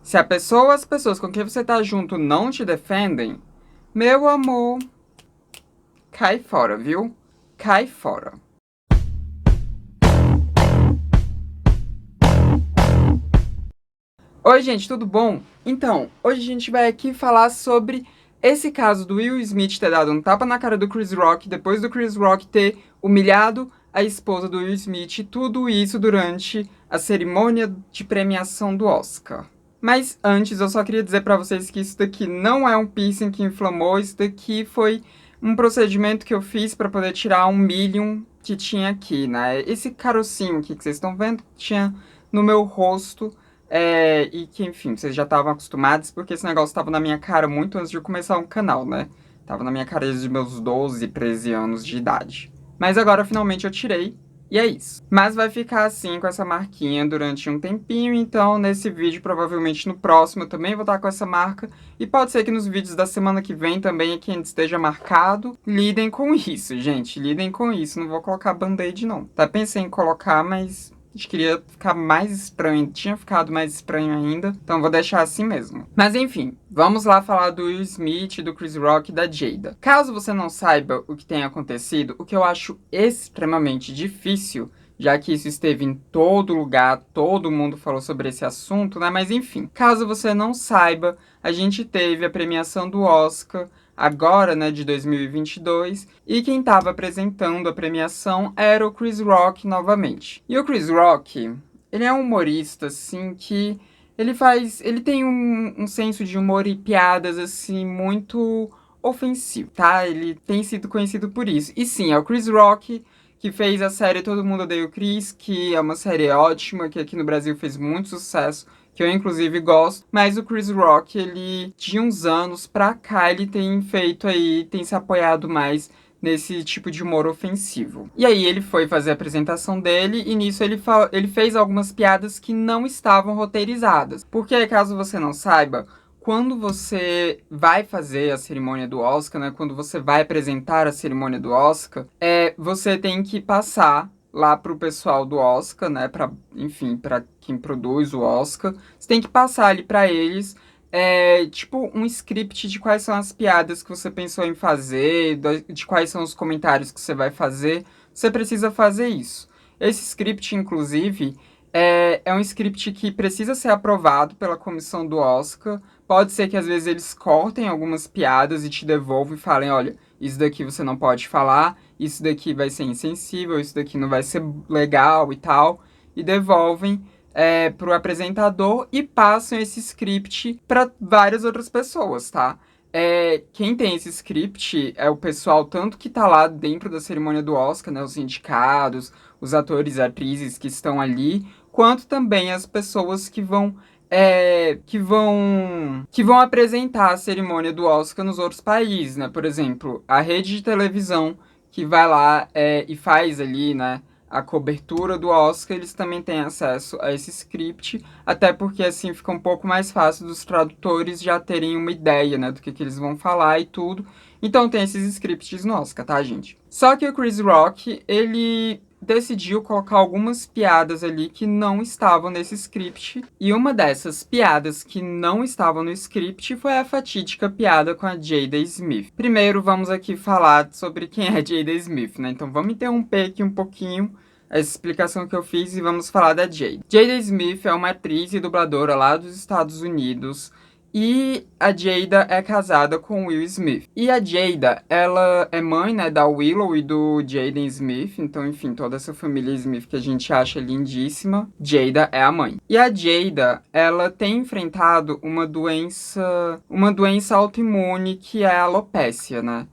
Se a pessoa ou as pessoas com quem você tá junto não te defendem, meu amor, cai fora, viu? Cai fora. Oi, gente, tudo bom? Então, hoje a gente vai aqui falar sobre esse caso do Will Smith ter dado um tapa na cara do Chris Rock, depois do Chris Rock ter humilhado a esposa do Will Smith, e tudo isso durante a cerimônia de premiação do Oscar. Mas antes, eu só queria dizer pra vocês que isso daqui não é um piercing que inflamou, isso daqui foi um procedimento que eu fiz pra poder tirar um milho que tinha aqui, né? Esse carocinho aqui que vocês estão vendo que tinha no meu rosto. E que, enfim, vocês já estavam acostumados, porque esse negócio estava na minha cara muito antes de eu começar um canal, né? Tava na minha cara desde meus 12, 13 anos de idade. Mas agora, finalmente, eu tirei, e é isso. Mas vai ficar assim, com essa marquinha, durante um tempinho, então, nesse vídeo, provavelmente no próximo, eu também vou estar com essa marca. E pode ser que nos vídeos da semana que vem também aqui ainda esteja marcado. Lidem com isso, gente, lidem com isso. Não vou colocar band-aid, não. Até pensei em colocar, mas a gente queria ficar mais estranho, tinha ficado mais estranho ainda, então vou deixar assim mesmo. Mas enfim, vamos lá falar do Will Smith, do Chris Rock e da Jada. Caso você não saiba o que tem acontecido, o que eu acho extremamente difícil, já que isso esteve em todo lugar, todo mundo falou sobre esse assunto, né? Mas enfim, caso você não saiba, a gente teve a premiação do Oscar agora, né, de 2022, e quem estava apresentando a premiação era o Chris Rock novamente. E o Chris Rock, ele é um humorista, assim, que ele tem um senso de humor e piadas, assim, muito ofensivo, tá? Ele tem sido conhecido por isso. E sim, é o Chris Rock que fez a série Todo Mundo Odeia o Chris, que é uma série ótima, que aqui no Brasil fez muito sucesso, que eu inclusive gosto, mas o Chris Rock, ele de uns anos pra cá, ele tem feito aí, tem se apoiado mais nesse tipo de humor ofensivo. E aí ele foi fazer a apresentação dele e nisso ele fez algumas piadas que não estavam roteirizadas. Porque, caso você não saiba, quando você vai fazer a cerimônia do Oscar, né, quando você vai apresentar a cerimônia do Oscar, você tem que passar lá pro pessoal do Oscar, né, enfim, para quem produz o Oscar, você tem que passar ali para eles, tipo, um script de quais são as piadas que você pensou em fazer, de quais são os comentários que você vai fazer, você precisa fazer isso. Esse script, inclusive, é um script que precisa ser aprovado pela comissão do Oscar. Pode ser que às vezes eles cortem algumas piadas e te devolvam e falem, olha, isso daqui você não pode falar, isso daqui vai ser insensível, isso daqui não vai ser legal e tal, e devolvem pro apresentador e passam esse script para várias outras pessoas, tá? Quem tem esse script é o pessoal tanto que tá lá dentro da cerimônia do Oscar, né, os indicados, os atores e atrizes que estão ali, quanto também as pessoas que vão apresentar a cerimônia do Oscar nos outros países, né? Por exemplo, a rede de televisão que vai lá e faz ali, né, a cobertura do Oscar, eles também têm acesso a esse script, até porque assim fica um pouco mais fácil dos tradutores já terem uma ideia, né, do que eles vão falar e tudo. Então tem esses scripts no Oscar, tá, gente? Só que o Chris Rock, ele decidiu colocar algumas piadas ali que não estavam nesse script. E uma dessas piadas que não estavam no script foi a fatídica piada com a Jada Smith. Primeiro, vamos aqui falar sobre quem é Jada Smith, né? Então vamos interromper aqui um pouquinho essa explicação que eu fiz e vamos falar da Jada. Jada Smith é uma atriz e dubladora lá dos Estados Unidos. E a Jada é casada com o Will Smith. E a Jada, ela é mãe, né, da Willow e do Jaden Smith. Então, enfim, toda essa família Smith que a gente acha lindíssima. Jada é a mãe. E a Jada, ela tem enfrentado uma doença autoimune que é a alopécia, né?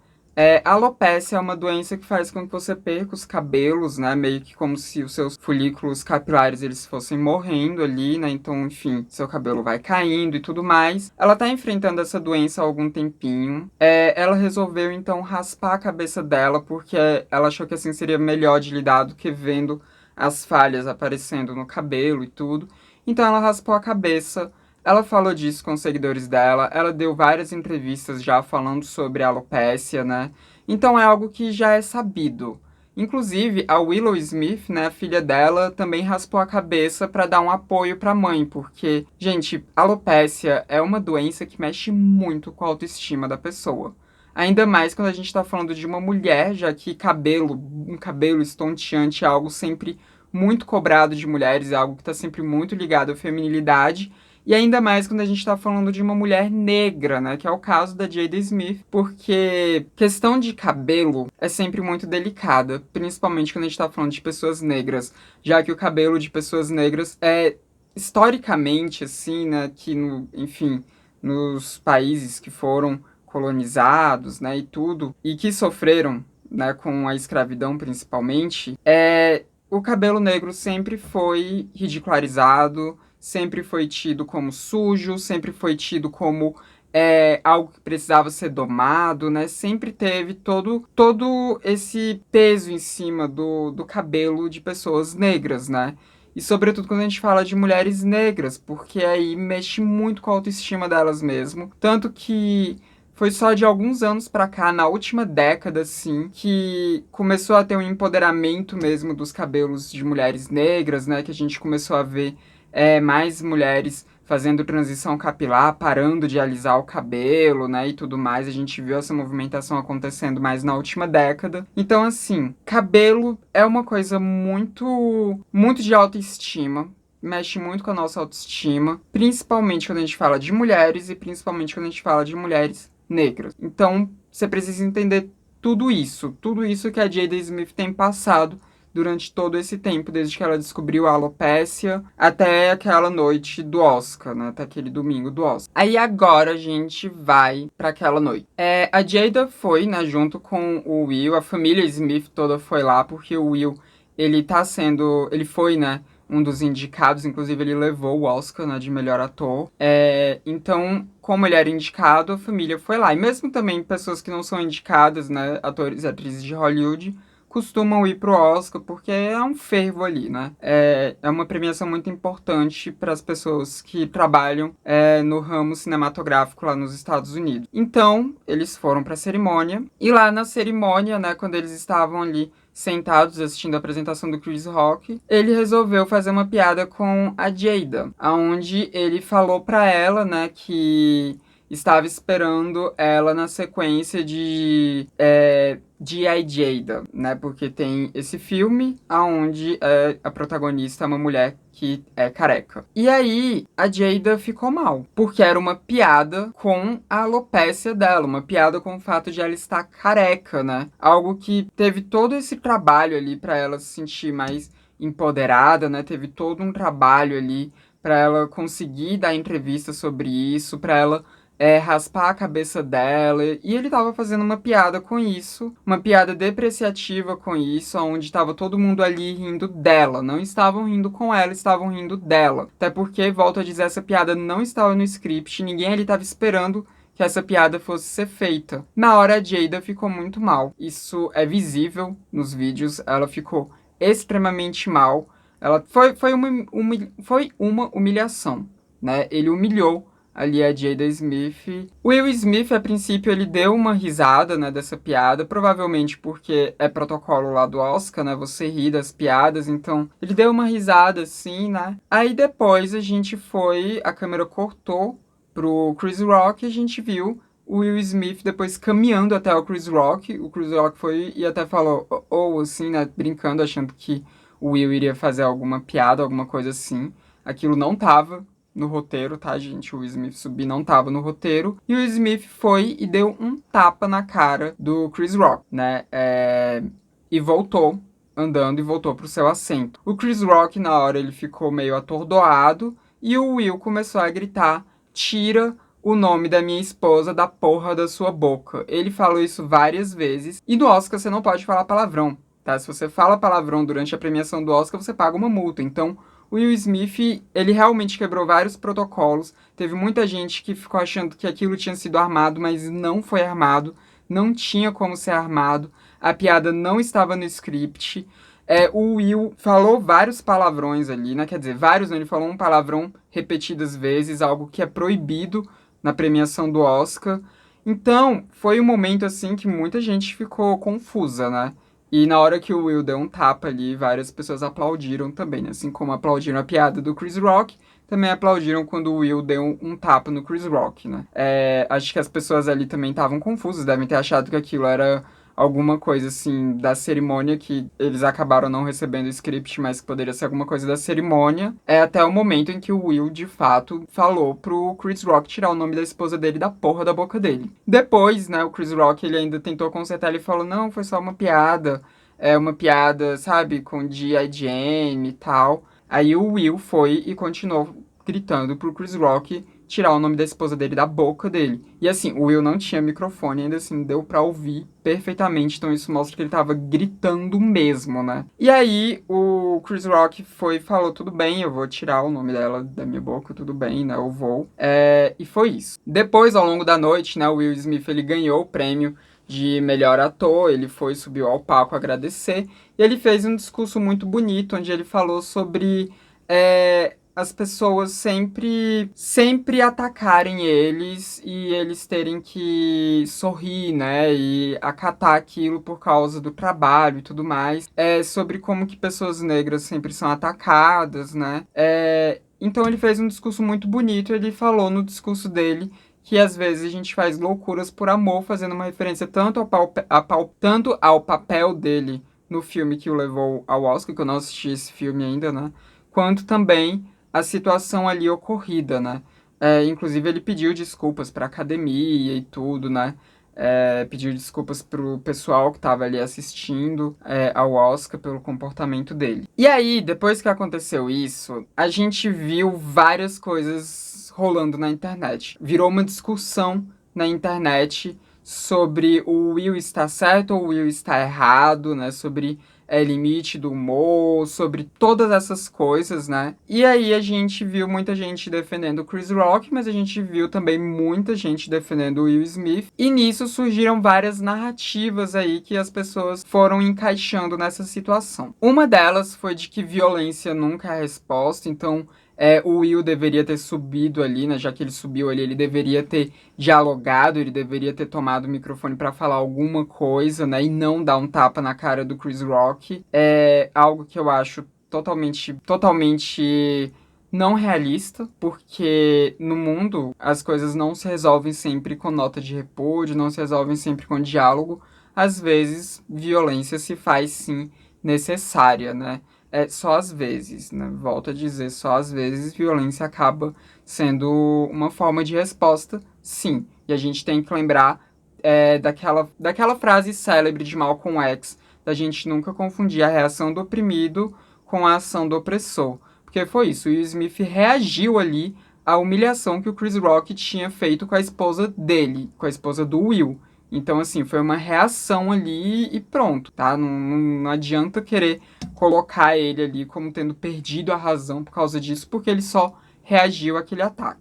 A alopécia é uma doença que faz com que você perca os cabelos, né? Meio que como se os seus folículos capilares eles fossem morrendo ali, né? Então, enfim, seu cabelo vai caindo e tudo mais. Ela tá enfrentando essa doença há algum tempinho. Ela resolveu, então, raspar a cabeça dela, porque ela achou que assim seria melhor de lidar do que vendo as falhas aparecendo no cabelo e tudo. Então, ela raspou a cabeça. Ela falou disso com os seguidores dela, ela deu várias entrevistas já falando sobre a alopécia, né? Então é algo que já é sabido. Inclusive, a Willow Smith, né, a filha dela, também raspou a cabeça para dar um apoio para a mãe, porque, gente, alopécia é uma doença que mexe muito com a autoestima da pessoa. Ainda mais quando a gente está falando de uma mulher, já que um cabelo estonteante é algo sempre muito cobrado de mulheres, é algo que está sempre muito ligado à feminilidade. E ainda mais quando a gente está falando de uma mulher negra, né? Que é o caso da Jada Smith, porque questão de cabelo é sempre muito delicada, principalmente quando a gente está falando de pessoas negras, já que o cabelo de pessoas negras é historicamente, assim, né? Que, enfim, nos países que foram colonizados, né? E tudo, e que sofreram, né? Com a escravidão principalmente, o cabelo negro sempre foi ridicularizado, sempre foi tido como sujo, sempre foi tido como algo que precisava ser domado, né? Sempre teve todo esse peso em cima do cabelo de pessoas negras, né? E sobretudo quando a gente fala de mulheres negras, porque aí mexe muito com a autoestima delas mesmo. Tanto que foi só de alguns anos pra cá, na última década, assim, que começou a ter um empoderamento mesmo dos cabelos de mulheres negras, né? Que a gente começou a ver mais mulheres fazendo transição capilar, parando de alisar o cabelo, né, e tudo mais. A gente viu essa movimentação acontecendo mais na última década. Então, assim, cabelo é uma coisa muito de autoestima. Mexe muito com a nossa autoestima, principalmente quando a gente fala de mulheres e principalmente quando a gente fala de mulheres negras. Então, você precisa entender tudo isso que a Jada Smith tem passado durante todo esse tempo, desde que ela descobriu a alopécia até aquela noite do Oscar, né? Até aquele domingo do Oscar. Aí agora a gente vai para aquela noite. A Jada foi, né, junto com o Will, a família Smith toda foi lá, porque o Will, ele foi, né, um dos indicados, inclusive ele levou o Oscar, né, de melhor ator. Então, como ele era indicado, a família foi lá. E mesmo também pessoas que não são indicadas, né, atores e atrizes de Hollywood, costumam ir pro Oscar porque é um fervo ali, né? É uma premiação muito importante para as pessoas que trabalham no ramo cinematográfico lá nos Estados Unidos. Então, eles foram para a cerimônia e lá na cerimônia, né, quando eles estavam ali sentados assistindo a apresentação do Chris Rock, ele resolveu fazer uma piada com a Jada, aonde ele falou para ela, né, que estava esperando ela na sequência de G.I. Jada, né? Porque tem esse filme onde a protagonista é uma mulher que é careca. E aí, a Jada ficou mal, porque era uma piada com a alopécia dela, uma piada com o fato de ela estar careca, né? Algo que teve todo esse trabalho ali para ela se sentir mais empoderada, né? Teve todo um trabalho ali para ela conseguir dar entrevista sobre isso, para ela raspar a cabeça dela, e ele tava fazendo uma piada com isso, uma piada depreciativa com isso, onde tava todo mundo ali rindo dela, não estavam rindo com ela, estavam rindo dela. Até porque, volto a dizer, essa piada não estava no script, ninguém ali tava esperando que essa piada fosse ser feita. Na hora, a Jada ficou muito mal. Isso é visível nos vídeos, ela ficou extremamente mal. Ela foi uma humilhação, né? Ele humilhou ali a Jada Smith. O Will Smith, a princípio, ele deu uma risada, né, dessa piada, provavelmente porque é protocolo lá do Oscar, né, você ri das piadas, então ele deu uma risada assim, né. Aí depois a câmera cortou pro Chris Rock e a gente viu o Will Smith depois caminhando até o Chris Rock. O Chris Rock foi e até falou, ou assim, né, brincando, achando que o Will iria fazer alguma piada, alguma coisa assim. Aquilo não tava no roteiro, tá, gente? O Will Smith subir não tava no roteiro. E o Will Smith foi e deu um tapa na cara do Chris Rock, né? E voltou andando e voltou pro seu assento. O Chris Rock, na hora, ele ficou meio atordoado e o Will começou a gritar: tira o nome da minha esposa da porra da sua boca. Ele falou isso várias vezes. E no Oscar você não pode falar palavrão, tá? Se você fala palavrão durante a premiação do Oscar, você paga uma multa. Então, o Will Smith, ele realmente quebrou vários protocolos. Teve muita gente que ficou achando que aquilo tinha sido armado, mas não foi armado. Não tinha como ser armado. A piada não estava no script. O Will falou vários palavrões ali, né? Quer dizer, vários, né? Ele falou um palavrão repetidas vezes, algo que é proibido na premiação do Oscar. Então, foi um momento, assim, que muita gente ficou confusa, né? E na hora que o Will deu um tapa ali, várias pessoas aplaudiram também, né? Assim como aplaudiram a piada do Chris Rock, também aplaudiram quando o Will deu um tapa no Chris Rock, né? Acho que as pessoas ali também estavam confusas, devem ter achado que aquilo era alguma coisa assim da cerimônia que eles acabaram não recebendo o script, mas que poderia ser alguma coisa da cerimônia. Até o momento em que o Will, de fato, falou pro Chris Rock tirar o nome da esposa dele da porra da boca dele. Depois, né, o Chris Rock, ele ainda tentou consertar, ele falou, não, foi só uma piada, uma piada, sabe, com G.I. Jane e tal. Aí o Will foi e continuou gritando pro Chris Rock tirar o nome da esposa dele da boca dele. E assim, o Will não tinha microfone, ainda assim, deu pra ouvir perfeitamente, então isso mostra que ele tava gritando mesmo, né? E aí o Chris Rock foi e falou, tudo bem, eu vou tirar o nome dela da minha boca, tudo bem, né, eu vou. E foi isso. Depois, ao longo da noite, né, o Will Smith, ele ganhou o prêmio de melhor ator, ele foi, subiu ao palco agradecer, e ele fez um discurso muito bonito, onde ele falou sobre as pessoas sempre atacarem eles e eles terem que sorrir, né, e acatar aquilo por causa do trabalho e tudo mais. Sobre como que pessoas negras sempre são atacadas, né. Então ele fez um discurso muito bonito, ele falou no discurso dele que às vezes a gente faz loucuras por amor, fazendo uma referência tanto ao papel dele no filme que o levou ao Oscar, que eu não assisti esse filme ainda, né? Quanto também a situação ali ocorrida, né? Inclusive ele pediu desculpas para a academia e tudo, né? Pediu desculpas pro pessoal que estava ali assistindo ao Oscar pelo comportamento dele. E aí, depois que aconteceu isso, a gente viu várias coisas rolando na internet. Virou uma discussão na internet sobre o Will estar certo ou o Will estar errado, né? Sobre limite do humor, sobre todas essas coisas, né? E aí a gente viu muita gente defendendo o Chris Rock, mas a gente viu também muita gente defendendo o Will Smith. E nisso surgiram várias narrativas aí que as pessoas foram encaixando nessa situação. Uma delas foi de que violência nunca é resposta, então o Will deveria ter subido ali, né? Já que ele subiu ali, ele deveria ter dialogado, ele deveria ter tomado o microfone para falar alguma coisa, né? E não dar um tapa na cara do Chris Rock. É algo que eu acho totalmente não realista, porque no mundo as coisas não se resolvem sempre com nota de repúdio, não se resolvem sempre com diálogo. Às vezes, violência se faz sim necessária, né? Só às vezes, né? Volto a dizer, só às vezes violência acaba sendo uma forma de resposta, sim. E a gente tem que lembrar daquela frase célebre de Malcolm X, da gente nunca confundir a reação do oprimido com a ação do opressor. Porque foi isso, o Will Smith reagiu ali à humilhação que o Chris Rock tinha feito com a esposa dele, com a esposa do Will. Então, assim, foi uma reação ali e pronto, tá? Não adianta querer colocar ele ali como tendo perdido a razão por causa disso, porque ele só reagiu àquele ataque.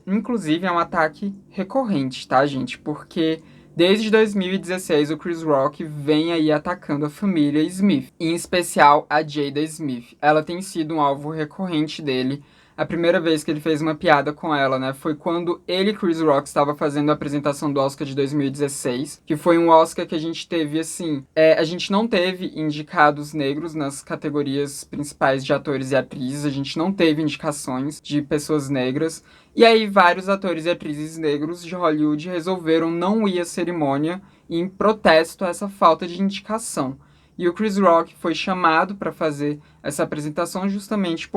Inclusive, é um ataque recorrente, tá, gente? Porque desde 2016 o Chris Rock vem aí atacando a família Smith, em especial a Jada Smith. Ela tem sido um alvo recorrente dele. A primeira vez que ele fez uma piada com ela, né, foi quando ele e Chris Rock estava fazendo a apresentação do Oscar de 2016, que foi um Oscar que a gente teve, assim, a gente não teve indicados negros nas categorias principais de atores e atrizes, a gente não teve indicações de pessoas negras, e aí vários atores e atrizes negros de Hollywood resolveram não ir à cerimônia em protesto a essa falta de indicação. E o Chris Rock foi chamado para fazer essa apresentação justamente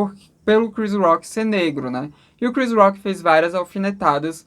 pelo Chris Rock ser negro, né? E o Chris Rock fez várias alfinetadas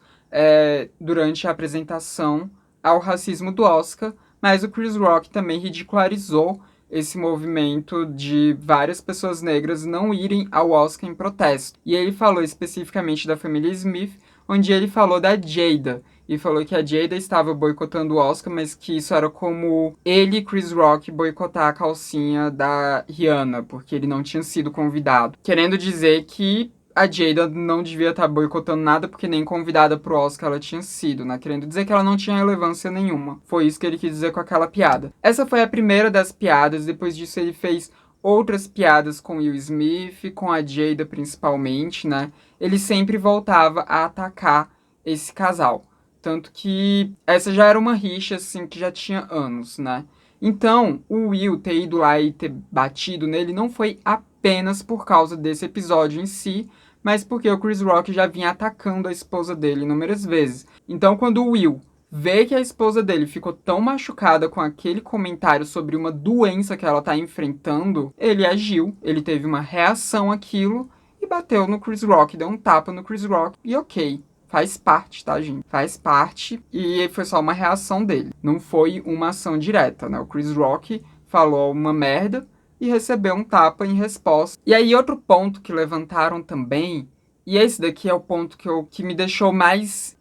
durante a apresentação ao racismo do Oscar, mas o Chris Rock também ridicularizou esse movimento de várias pessoas negras não irem ao Oscar em protesto. E ele falou especificamente da família Smith, onde ele falou da Jada, e falou que a Jada estava boicotando o Oscar, mas que isso era como ele e Chris Rock boicotar a calcinha da Rihanna, porque ele não tinha sido convidado. Querendo dizer que a Jada não devia estar boicotando nada, porque nem convidada pro Oscar ela tinha sido, né? Querendo dizer que ela não tinha relevância nenhuma. Foi isso que ele quis dizer com aquela piada. Essa foi a primeira das piadas, depois disso ele fez outras piadas com Will Smith, com a Jada principalmente, né? Ele sempre voltava a atacar esse casal. Tanto que essa já era uma rixa, assim, que já tinha anos, né? Então, o Will ter ido lá e ter batido nele não foi apenas por causa desse episódio em si, mas porque o Chris Rock já vinha atacando a esposa dele inúmeras vezes. Então, quando o Will vê que a esposa dele ficou tão machucada com aquele comentário sobre uma doença que ela tá enfrentando, ele agiu, ele teve uma reação àquilo e bateu no Chris Rock, deu um tapa no Chris Rock e ok. Faz parte, tá, gente? Faz parte e foi só uma reação dele. Não foi uma ação direta, né? O Chris Rock falou uma merda e recebeu um tapa em resposta. E aí, outro ponto que levantaram também, e esse daqui é o ponto que me deixou mais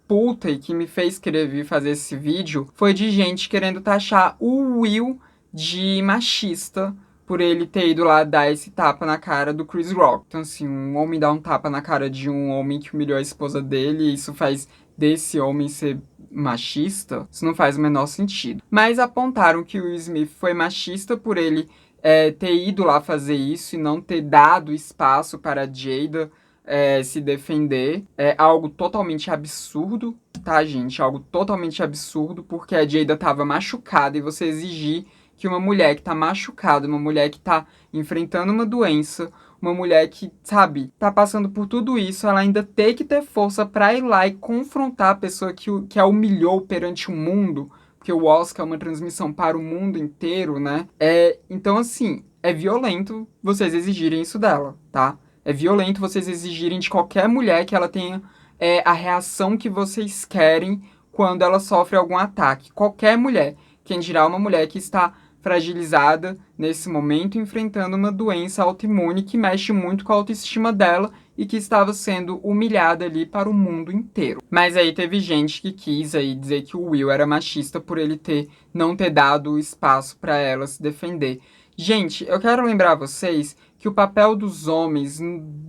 puta e que me fez querer vir fazer esse vídeo, foi de gente querendo taxar o Will de machista por ele ter ido lá dar esse tapa na cara do Chris Rock. Então, assim, um homem dá um tapa na cara de um homem que humilhou a esposa dele, e isso faz desse homem ser machista? Isso não faz o menor sentido. Mas apontaram que o Will Smith foi machista por ele ter ido lá fazer isso e não ter dado espaço para a Jada se defender. É algo totalmente absurdo, tá, gente? Algo totalmente absurdo, porque a Jada tava machucada e você exigir que uma mulher que tá machucada, uma mulher que tá enfrentando uma doença, uma mulher que, sabe, tá passando por tudo isso, ela ainda tem que ter força pra ir lá e confrontar a pessoa que a humilhou perante o mundo, porque o Oscar é uma transmissão para o mundo inteiro, né? Então, assim, é violento vocês exigirem isso dela, tá? É violento vocês exigirem de qualquer mulher que ela tenha a reação que vocês querem quando ela sofre algum ataque. Qualquer mulher. Quem dirá uma mulher que está fragilizada nesse momento, enfrentando uma doença autoimune que mexe muito com a autoestima dela e que estava sendo humilhada ali para o mundo inteiro. Mas aí teve gente que quis aí dizer que o Will era machista por ele não ter dado espaço para ela se defender. Gente, eu quero lembrar vocês que o papel dos homens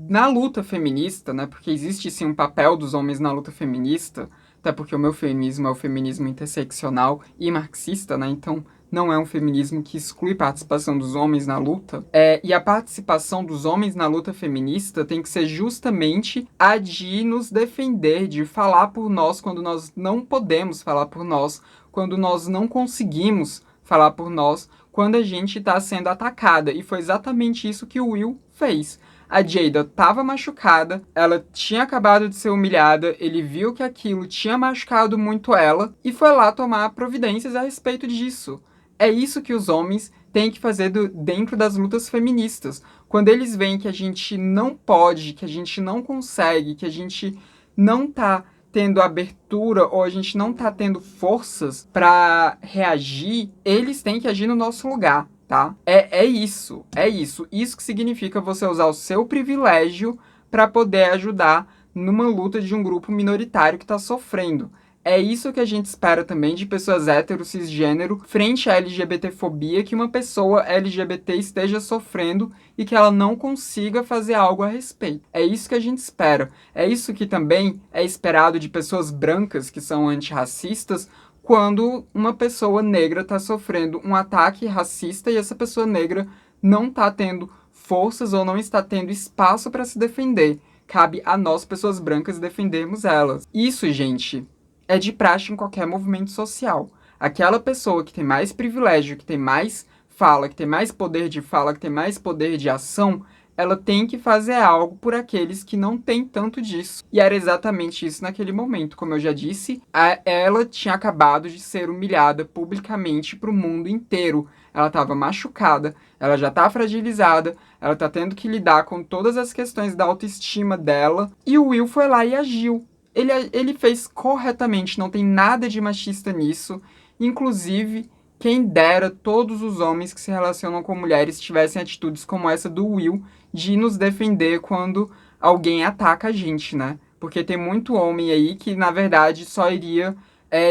na luta feminista, né? Porque existe sim um papel dos homens na luta feminista, até porque o meu feminismo é o feminismo interseccional e marxista, né? Então não é um feminismo que exclui a participação dos homens na luta. E a participação dos homens na luta feminista tem que ser justamente a de nos defender, de falar por nós quando nós não podemos falar por nós, quando nós não conseguimos falar por nós, quando a gente está sendo atacada. E foi exatamente isso que o Will fez. A Jada estava machucada, ela tinha acabado de ser humilhada, ele viu que aquilo tinha machucado muito ela e foi lá tomar providências a respeito disso. É isso que os homens têm que fazer dentro das lutas feministas. Quando eles veem que a gente não pode, que a gente não consegue, que a gente não tá tendo abertura ou a gente não tá tendo forças para reagir, eles têm que agir no nosso lugar, tá? É isso, é isso. Isso que significa você usar o seu privilégio para poder ajudar numa luta de um grupo minoritário que está sofrendo. É isso que a gente espera também de pessoas hétero, cisgênero, frente à LGBTfobia, que uma pessoa LGBT esteja sofrendo e que ela não consiga fazer algo a respeito. É isso que a gente espera. É isso que também é esperado de pessoas brancas que são antirracistas, quando uma pessoa negra está sofrendo um ataque racista e essa pessoa negra não está tendo forças ou não está tendo espaço para se defender. Cabe a nós, pessoas brancas, defendermos elas. Isso, gente, é de praxe em qualquer movimento social. Aquela pessoa que tem mais privilégio, que tem mais fala, que tem mais poder de fala, que tem mais poder de ação, ela tem que fazer algo por aqueles que não têm tanto disso. E era exatamente isso naquele momento. Como eu já disse, ela tinha acabado de ser humilhada publicamente para o mundo inteiro. Ela estava machucada, ela já está fragilizada, ela está tendo que lidar com todas as questões da autoestima dela. E o Will foi lá e agiu. Ele fez corretamente, não tem nada de machista nisso. Inclusive, quem dera todos os homens que se relacionam com mulheres tivessem atitudes como essa do Will, de nos defender quando alguém ataca a gente, né? Porque tem muito homem aí que, na verdade, só iria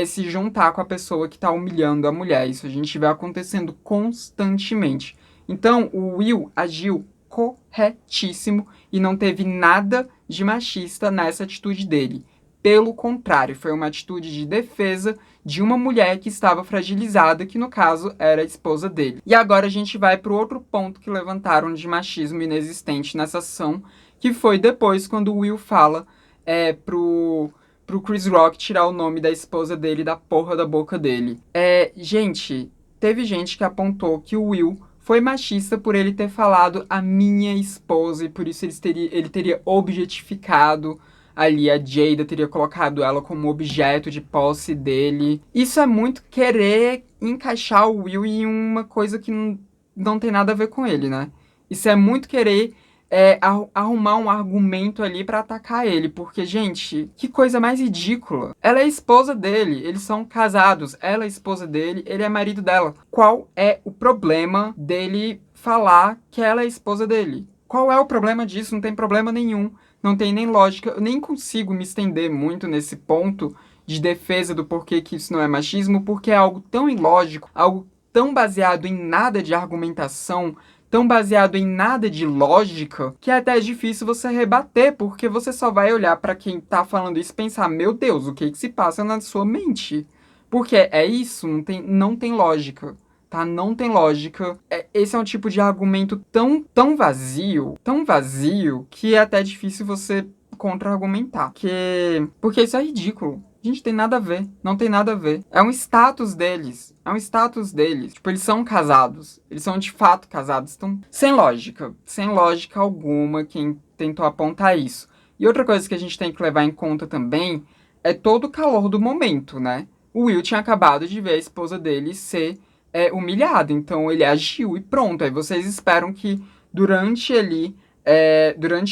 se juntar com a pessoa que tá humilhando a mulher. Isso a gente vê acontecendo constantemente. Então, o Will agiu corretíssimo e não teve nada de machista nessa atitude dele. Pelo contrário, foi uma atitude de defesa de uma mulher que estava fragilizada, que no caso era a esposa dele. E agora a gente vai para o outro ponto que levantaram de machismo inexistente nessa ação, que foi depois quando o Will fala pro Chris Rock tirar o nome da esposa dele da porra da boca dele. Gente, teve gente que apontou que o Will foi machista por ele ter falado a minha esposa, e por isso ele teria objetificado ali a Jada, teria colocado ela como objeto de posse dele. Isso é muito querer encaixar o Will em uma coisa que não tem nada a ver com ele, né? Isso é muito querer arrumar um argumento ali pra atacar ele, porque, gente, que coisa mais ridícula. Ela é esposa dele, eles são casados, ela é esposa dele, ele é marido dela. Qual é o problema dele falar que ela é esposa dele? Qual é o problema disso? Não tem problema nenhum, não tem nem lógica. Eu nem consigo me estender muito nesse ponto de defesa do porquê que isso não é machismo, porque é algo tão ilógico, algo tão baseado em nada de argumentação, tão baseado em nada de lógica, que é até difícil você rebater, porque você só vai olhar pra quem tá falando isso e pensar, meu Deus, o que que se passa na sua mente? Porque é isso, não tem lógica, tá? Não tem lógica. Esse é um tipo de argumento tão vazio, que é até difícil você contra-argumentar. Porque isso é ridículo. Gente, tem nada a ver. Não tem nada a ver. É um status deles. É um status deles. Tipo, eles são casados. Eles são de fato casados. Então, sem lógica. Sem lógica alguma quem tentou apontar isso. E outra coisa que a gente tem que levar em conta também é todo o calor do momento, né? O Will tinha acabado de ver a esposa dele ser humilhada. Então, ele agiu e pronto. Aí vocês esperam que durante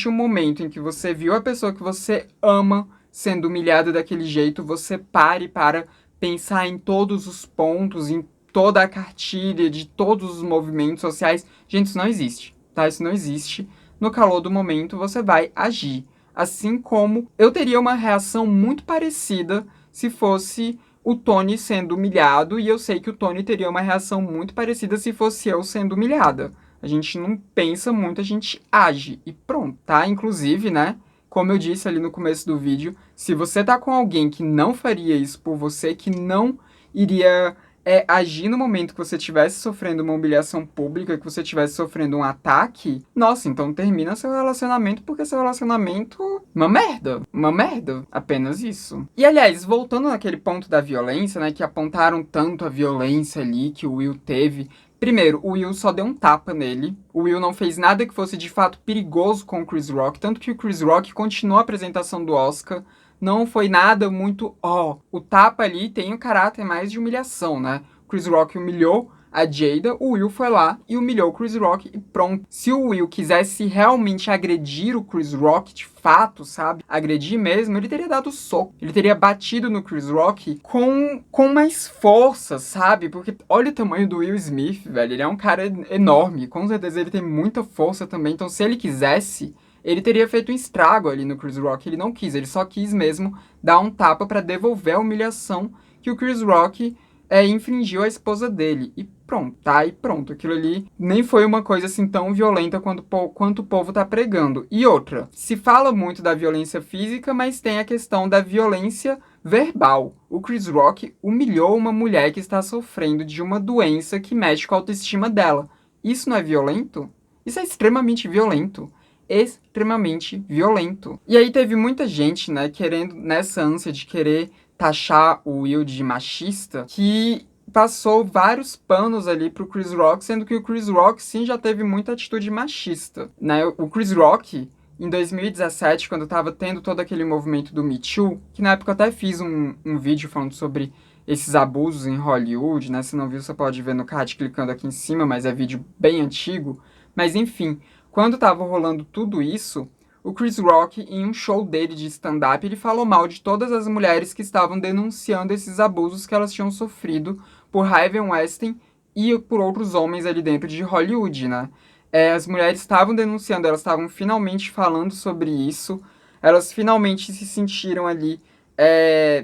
o momento em que você viu a pessoa que você ama sendo humilhado daquele jeito, você pare para pensar em todos os pontos, em toda a cartilha de todos os movimentos sociais. Gente, isso não existe, tá? Isso não existe. No calor do momento, você vai agir. Assim como eu teria uma reação muito parecida se fosse o Tony sendo humilhado, e eu sei que o Tony teria uma reação muito parecida se fosse eu sendo humilhada. A gente não pensa muito, a gente age e pronto, tá? Inclusive, né? Como eu disse ali no começo do vídeo, se você tá com alguém que não faria isso por você, que não iria agir no momento que você estivesse sofrendo uma humilhação pública, que você estivesse sofrendo um ataque, nossa, então termina seu relacionamento, porque seu relacionamento uma merda, apenas isso. E aliás, voltando naquele ponto da violência, né, que apontaram tanto a violência ali que o Will teve. Primeiro, o Will só deu um tapa nele. O Will não fez nada que fosse de fato perigoso com o Chris Rock, tanto que o Chris Rock continuou a apresentação do Oscar. Não foi nada muito, o tapa ali tem um caráter mais de humilhação, né? O Chris Rock humilhou a Jada, o Will foi lá e humilhou o Chris Rock e pronto. Se o Will quisesse realmente agredir o Chris Rock, de fato, sabe? Agredir mesmo, ele teria dado soco. Ele teria batido no Chris Rock com mais força, sabe? Porque olha o tamanho do Will Smith, velho. Ele é um cara enorme. Com certeza ele tem muita força também. Então, se ele quisesse, ele teria feito um estrago ali no Chris Rock. Ele não quis, ele só quis mesmo dar um tapa pra devolver a humilhação que o Chris Rock infringiu a esposa dele. E pronto, tá? E pronto. Aquilo ali nem foi uma coisa assim tão violenta quanto o povo tá pregando. E outra, se fala muito da violência física, mas tem a questão da violência verbal. O Chris Rock humilhou uma mulher que está sofrendo de uma doença que mexe com a autoestima dela. Isso não é violento? Isso é extremamente violento. Extremamente violento. E aí teve muita gente, né, querendo, nessa ânsia de querer taxar o Will de machista, que passou vários panos ali pro Chris Rock, sendo que o Chris Rock sim já teve muita atitude machista, né? O Chris Rock, em 2017, quando tava tendo todo aquele movimento do Me Too, que na época eu até fiz um vídeo falando sobre esses abusos em Hollywood, né? Se não viu, você pode ver no card clicando aqui em cima, mas é vídeo bem antigo. Mas enfim, quando tava rolando tudo isso, o Chris Rock, em um show dele de stand-up, ele falou mal de todas as mulheres que estavam denunciando esses abusos que elas tinham sofrido por Harvey Weinstein e por outros homens ali dentro de Hollywood, né? As mulheres estavam denunciando, elas estavam finalmente falando sobre isso, elas finalmente se sentiram ali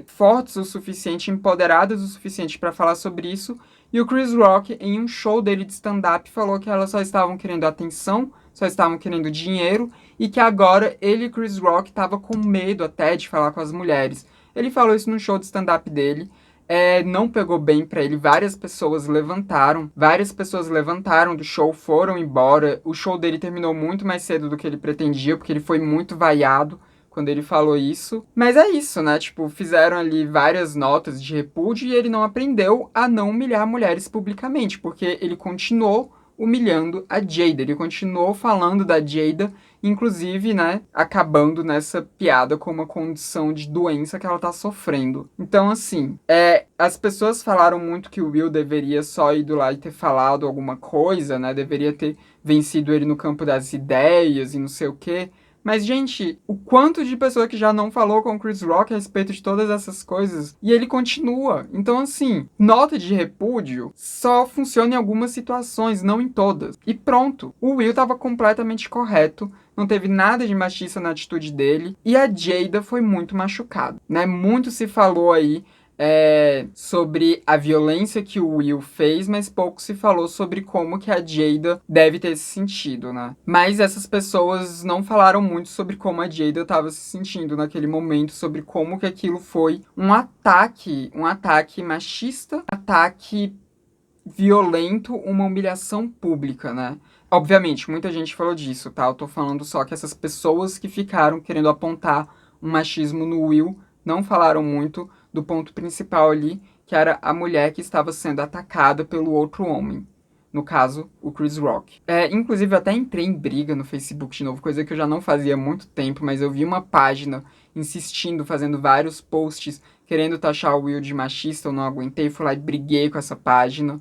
fortes o suficiente, empoderadas o suficiente para falar sobre isso, e o Chris Rock, em um show dele de stand-up, falou que elas só estavam querendo atenção, só estavam querendo dinheiro, e que agora ele e Chris Rock estavam com medo até de falar com as mulheres. Ele falou isso no show de stand-up dele, não pegou bem pra ele, várias pessoas levantaram do show, foram embora, o show dele terminou muito mais cedo do que ele pretendia, porque ele foi muito vaiado quando ele falou isso. Mas é isso, né? Tipo, fizeram ali várias notas de repúdio e ele não aprendeu a não humilhar mulheres publicamente, porque ele continuou humilhando a Jada. Ele continuou falando da Jada, inclusive, né, acabando nessa piada com uma condição de doença que ela tá sofrendo. Então, assim, as pessoas falaram muito que o Will deveria só ir lá e ter falado alguma coisa, né? Deveria ter vencido ele no campo das ideias e não sei o quê. Mas, gente, o quanto de pessoa que já não falou com o Chris Rock a respeito de todas essas coisas e ele continua. Então, assim, nota de repúdio só funciona em algumas situações, não em todas. E pronto. O Will estava completamente correto. Não teve nada de machista na atitude dele. E a Jada foi muito machucada, né? Muito se falou aí sobre a violência que o Will fez, mas pouco se falou sobre como que a Jada deve ter se sentido, né? Mas essas pessoas não falaram muito sobre como a Jada estava se sentindo naquele momento, sobre como que aquilo foi um ataque machista, um ataque violento, uma humilhação pública, né? Obviamente, muita gente falou disso, tá? Eu tô falando só que essas pessoas que ficaram querendo apontar um machismo no Will não falaram muito do ponto principal ali, que era a mulher que estava sendo atacada pelo outro homem. No caso, o Chris Rock. Inclusive, eu até entrei em briga no Facebook de novo, coisa que eu já não fazia há muito tempo, mas eu vi uma página insistindo, fazendo vários posts, querendo taxar o Will de machista, eu não aguentei, fui lá e briguei com essa página.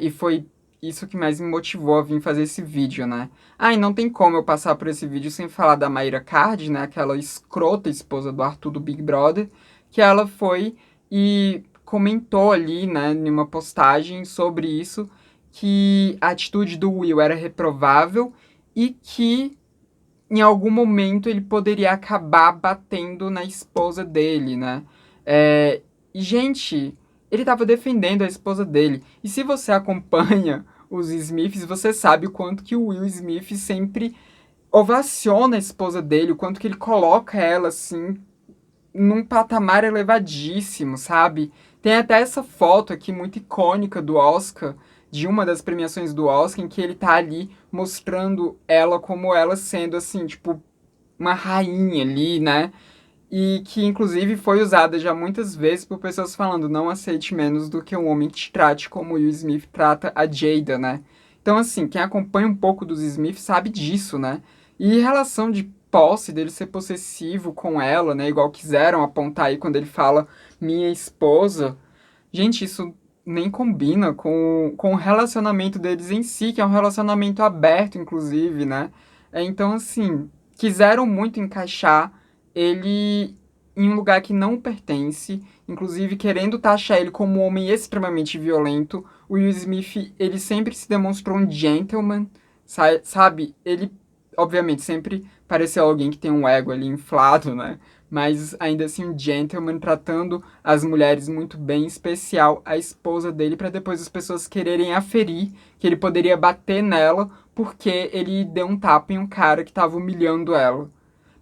E foi isso que mais me motivou a vir fazer esse vídeo, né? E não tem como eu passar por esse vídeo sem falar da Mayra Card, né? Aquela escrota esposa do Arthur do Big Brother, que ela foi e comentou ali, né, em uma postagem sobre isso, que a atitude do Will era reprovável e que em algum momento ele poderia acabar batendo na esposa dele, né? E, gente, ele estava defendendo a esposa dele. E se você acompanha os Smiths, você sabe o quanto que o Will Smith sempre ovaciona a esposa dele, o quanto que ele coloca ela, assim, num patamar elevadíssimo, sabe? Tem até essa foto aqui muito icônica do Oscar, de uma das premiações do Oscar, em que ele tá ali mostrando ela como ela sendo, assim, tipo, uma rainha ali, né? E que, inclusive, foi usada já muitas vezes por pessoas falando não aceite menos do que um homem que te trate como Will Smith trata a Jada, né? Então, assim, quem acompanha um pouco dos Smith sabe disso, né? E relação de posse dele ser possessivo com ela, né? Igual quiseram apontar aí quando ele fala minha esposa. Gente, isso nem combina com o relacionamento deles em si, que é um relacionamento aberto, inclusive, né? Então, assim, quiseram muito encaixar ele em um lugar que não pertence, inclusive querendo taxar ele como um homem extremamente violento. O Will Smith, ele sempre se demonstrou um gentleman, sabe? Ele, obviamente, sempre pareceu alguém que tem um ego ali inflado, né? Mas ainda assim um gentleman tratando as mulheres muito bem, em especial a esposa dele, para depois as pessoas quererem aferir que ele poderia bater nela porque ele deu um tapa em um cara que estava humilhando ela.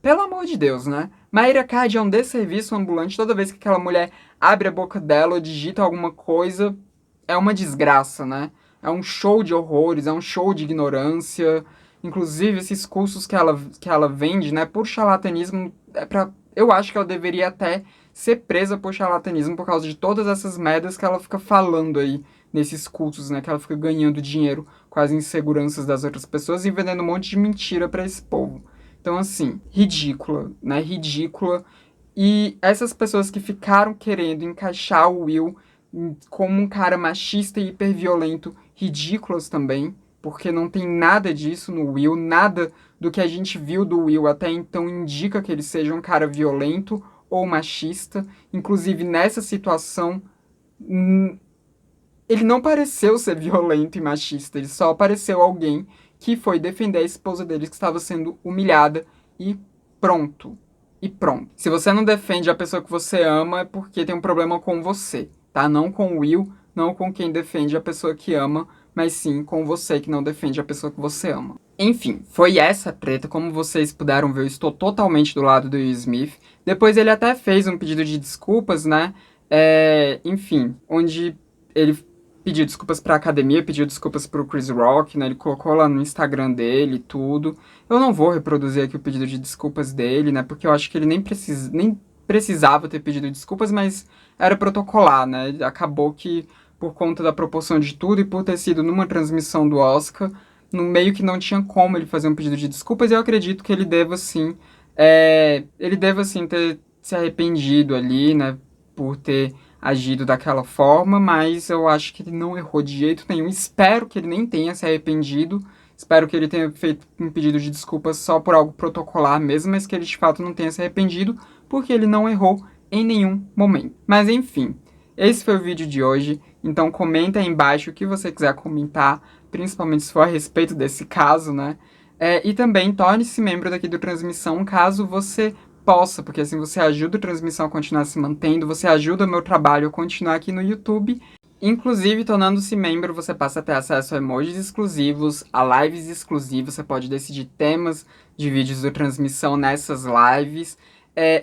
Pelo amor de Deus, né? Mayra Card é um desserviço ambulante. Toda vez que aquela mulher abre a boca dela ou digita alguma coisa, é uma desgraça, né? É um show de horrores, é um show de ignorância. Inclusive, esses cursos que ela vende, né, por charlatanismo, eu acho que ela deveria até ser presa por charlatanismo por causa de todas essas merdas que ela fica falando aí nesses cursos, né? Que ela fica ganhando dinheiro com as inseguranças das outras pessoas e vendendo um monte de mentira para esse povo. Então, assim, ridícula, né? Ridícula. E essas pessoas que ficaram querendo encaixar o Will como um cara machista e hiperviolento, ridículas também, porque não tem nada disso no Will, nada do que a gente viu do Will até então indica que ele seja um cara violento ou machista. Inclusive, nessa situação, ele não pareceu ser violento e machista, ele só pareceu alguém que foi defender a esposa dele que estava sendo humilhada e pronto. E pronto. Se você não defende a pessoa que você ama é porque tem um problema com você, tá? Não com o Will, não com quem defende a pessoa que ama, mas sim com você que não defende a pessoa que você ama. Enfim, foi essa treta. Como vocês puderam ver, eu estou totalmente do lado do Will Smith. Depois ele até fez um pedido de desculpas, né? Enfim, onde ele pediu desculpas pra academia, pediu desculpas pro Chris Rock, né? Ele colocou lá no Instagram dele e tudo. Eu não vou reproduzir aqui o pedido de desculpas dele, né? Porque eu acho que ele nem precisava ter pedido desculpas, mas era protocolar, né? Acabou que, por conta da proporção de tudo e por ter sido numa transmissão do Oscar, no meio que não tinha como ele fazer um pedido de desculpas, e eu acredito que ele deva sim, ter se arrependido ali, né? Por ter agido daquela forma, mas eu acho que ele não errou de jeito nenhum. Espero que ele nem tenha se arrependido. Espero que ele tenha feito um pedido de desculpas só por algo protocolar mesmo, mas que ele de fato não tenha se arrependido, porque ele não errou em nenhum momento. Mas enfim, esse foi o vídeo de hoje. Então comenta aí embaixo o que você quiser comentar, principalmente se for a respeito desse caso, né? E também torne-se membro daqui do Transmissão, caso você possa, porque assim você ajuda a transmissão a continuar se mantendo, você ajuda o meu trabalho a continuar aqui no YouTube. Inclusive, tornando-se membro, você passa a ter acesso a emojis exclusivos, a lives exclusivas, você pode decidir temas de vídeos do transmissão nessas lives.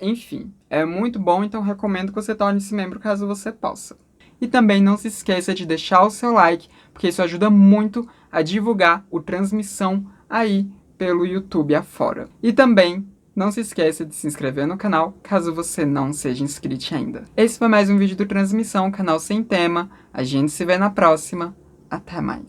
Enfim, é muito bom, então recomendo que você torne-se membro caso você possa. E também não se esqueça de deixar o seu like, porque isso ajuda muito a divulgar o transmissão aí pelo YouTube afora. E também não se esqueça de se inscrever no canal, caso você não seja inscrito ainda. Esse foi mais um vídeo do Transmissão, canal sem tema. A gente se vê na próxima. Até mais.